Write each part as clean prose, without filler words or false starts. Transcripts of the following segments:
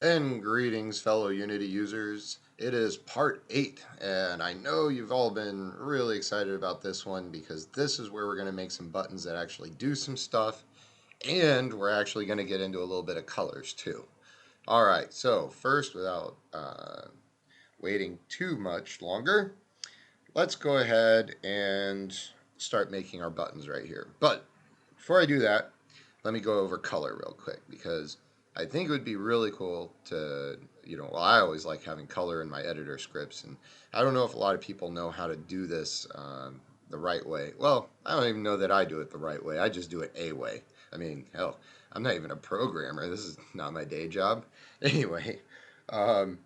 And greetings, fellow Unity users. It is part 8, and I know you've all been really excited about this one because this is where we're going to make some buttons that actually do some stuff, and we're actually going to get into a little bit of colors too. Alright, so first, without waiting too much longer, let's go ahead and start making our buttons right here. But before I do that, let me go over color real quick because I think it would be really cool to, well, I always like having color in my editor scripts, and I don't know if a lot of people know how to do this the right way. Well, I don't even know that I do it the right way. I just do it a way. I mean, hell, I'm not even a programmer. This is not my day job. Anyway, um,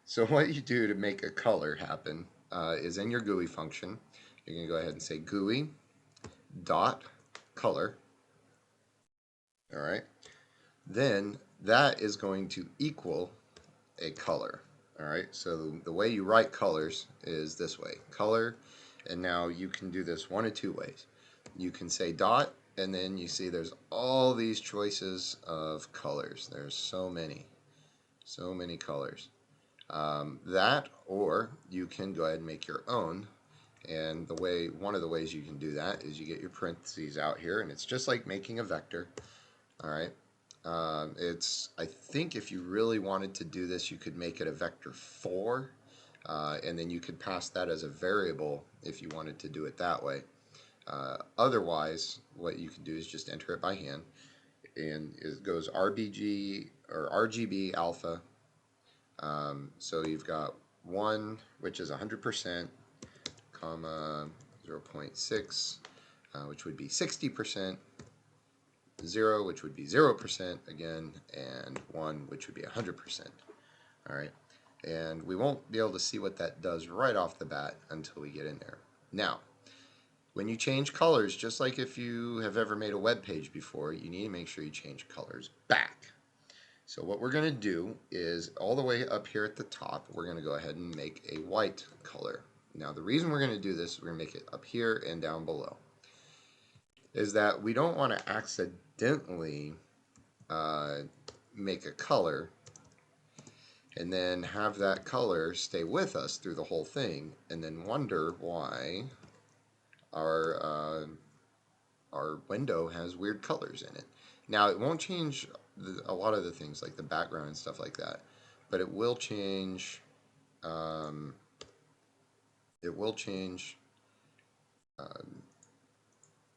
so what you do to make a color happen is in your GUI function. You're going to go ahead and say GUI dot color. All right. Then that is going to equal a color. All right. So the way you write colors is this way: color, and now you can do this one of two ways. You can say dot, and then you see there's all these choices of colors. There's so many colors. That, or you can go ahead and make your own. And one of the ways you can do that is you get your parentheses out here, and it's just like making a vector. All right. I think if you really wanted to do this, you could make it a vector 4, and then you could pass that as a variable if you wanted to do it that way. Otherwise, what you can do is just enter it by hand, and it goes RBG or RGB alpha. So you've got 1, which is 100%, comma 0.6, which would be 60%. 0, which would be 0% again, and 1, which would be 100%. All right, and we won't be able to see what that does right off the bat until we get in there. Now, when you change colors, just like if you have ever made a web page before, you need to make sure you change colors back. So what we're going to do is all the way up here at the top, we're going to go ahead and make a white color. Now, the reason we're going to do this, we're going to make it up here and down below, is that we don't want to accidentally make a color and then have that color stay with us through the whole thing and then wonder why our our window has weird colors in it. Now, it won't change a lot of the things like the background and stuff like that, but it will change um,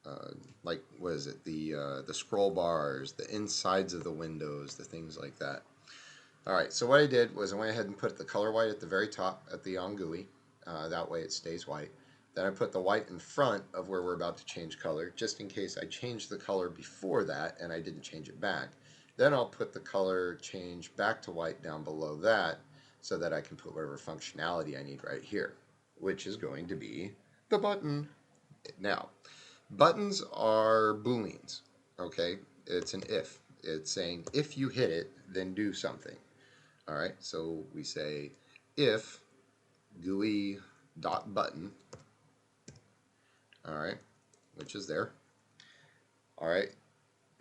um, like, what is it, the scroll bars, the insides of the windows, the things like that. All right, so what I did was I went ahead and put the color white at the very top at the on GUI. That way it stays white. Then I put the white in front of where we're about to change color, just in case I changed the color before that and I didn't change it back. Then I'll put the color change back to white down below that so that I can put whatever functionality I need right here, which is going to be the button. Now, buttons are booleans, okay? It's an if. It's saying if you hit it, then do something. All right, so we say if GUI dot button, all right, which is there. All right,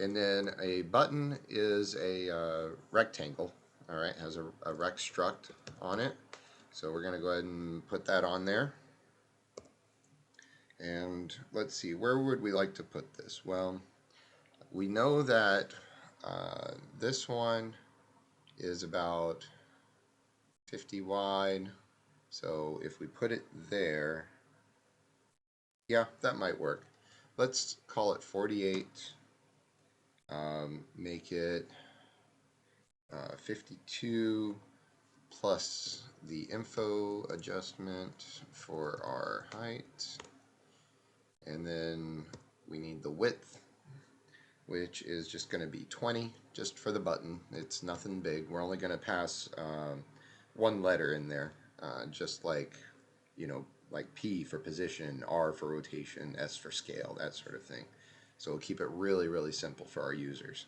and then a button is a rectangle, all right, has a rect struct on it. So we're going to go ahead and put that on there. And let's see, where would we like to put this? Well, we know that this one is about 50 wide. So if we put it there, yeah, that might work. Let's call it 48. Make it 52 plus the info adjustment for our height. And then we need the width, which is just going to be 20 just for the button. It's nothing big. We're only going to pass one letter in there, just like, like P for position, R for rotation, S for scale, that sort of thing. So we'll keep it really, really simple for our users.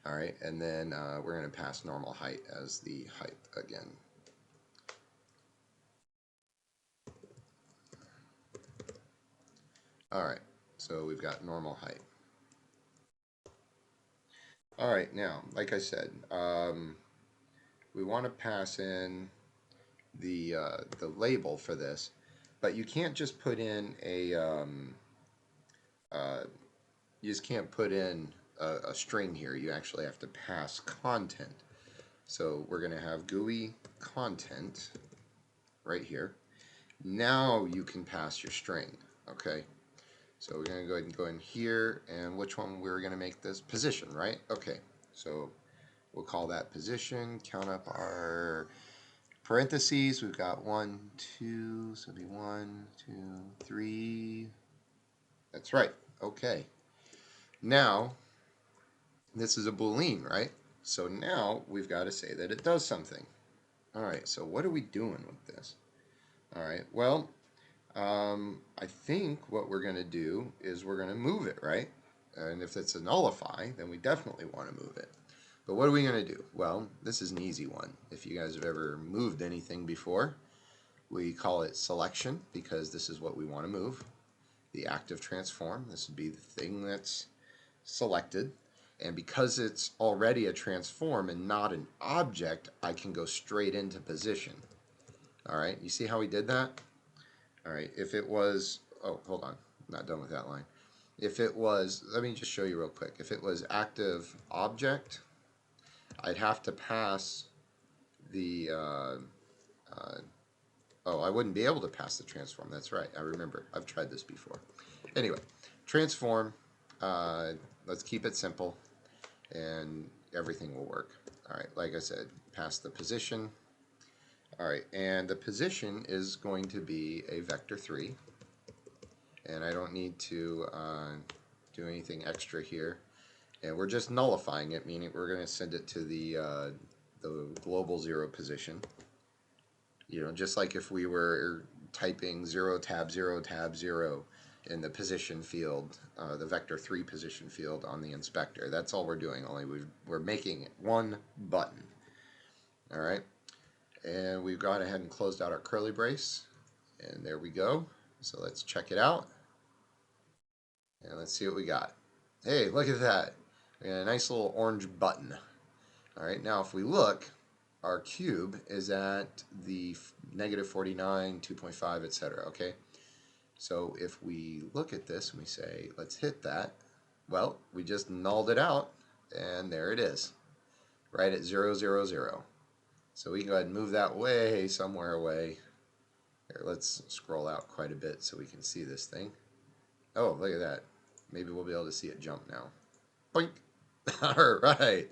All right, and then we're going to pass normal height as the height again. All right, so we've got normal height. All right, now, like I said, we want to pass in the label for this, but you can't just put in you just can't put in a string here. You actually have to pass content. So we're going to have GUI content right here. Now you can pass your string. Okay. So we're going to go ahead and go in here, and which one we're going to make this? Position, right? Okay. So we'll call that position. Count up our parentheses. We've got 1, 2, so it'll be 1, 2, 3. That's right. Okay. Now, this is a Boolean, right? So now we've got to say that it does something. All right, so what are we doing with this? All right, well, I think what we're going to do is we're going to move it, right? And if it's a nullify, then we definitely want to move it. But what are we going to do? Well, this is an easy one. If you guys have ever moved anything before, we call it selection because this is what we want to move. The active transform, this would be the thing that's selected. And because it's already a transform and not an object, I can go straight into position. All right, you see how we did that? All right, if it was, oh, hold on, I'm not done with that line. If it was, let me just show you real quick. If it was active object, I'd have to pass the, oh, I wouldn't be able to pass the transform. That's right, I remember. I've tried this before. Anyway, transform, let's keep it simple, and everything will work. All right, like I said, pass the position. All right, and the position is going to be a vector 3, and I don't need to do anything extra here. And we're just nullifying it, meaning we're going to send it to the global 0 position. You know, just like if we were typing 0 tab 0 tab 0 in the position field, the vector 3 position field on the inspector. That's all we're doing, only we're making one button. All right. And we've gone ahead and closed out our curly brace, and there we go. So let's check it out, and let's see what we got. Hey, look at that. We got a nice little orange button. All right, now if we look, our cube is at the -49, 2.5, etc. Okay, so if we look at this and we say, let's hit that, well, we just nulled it out, and there it is, right at 0, 0, 0. So we can go ahead and move that way somewhere away. Here, let's scroll out quite a bit so we can see this thing. Oh, look at that. Maybe we'll be able to see it jump now. Boink! All right.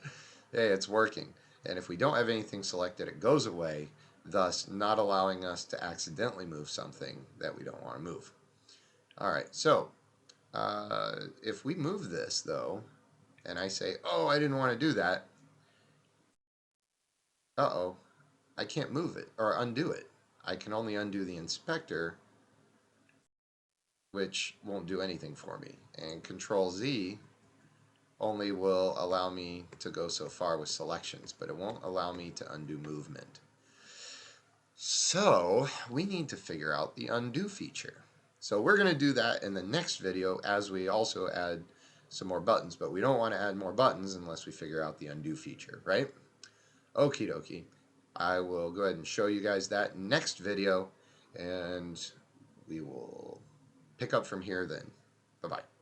Hey, it's working. And if we don't have anything selected, it goes away, thus not allowing us to accidentally move something that we don't want to move. All right, so if we move this, though, and I say, oh, I didn't want to do that, uh-oh, I can't move it or undo it. I can only undo the inspector, which won't do anything for me. And Control Z only will allow me to go so far with selections, but it won't allow me to undo movement. So we need to figure out the undo feature. So we're going to do that in the next video as we also add some more buttons, but we don't want to add more buttons unless we figure out the undo feature, right? Okie dokie. I will go ahead and show you guys that next video, and we will pick up from here then. Bye-bye.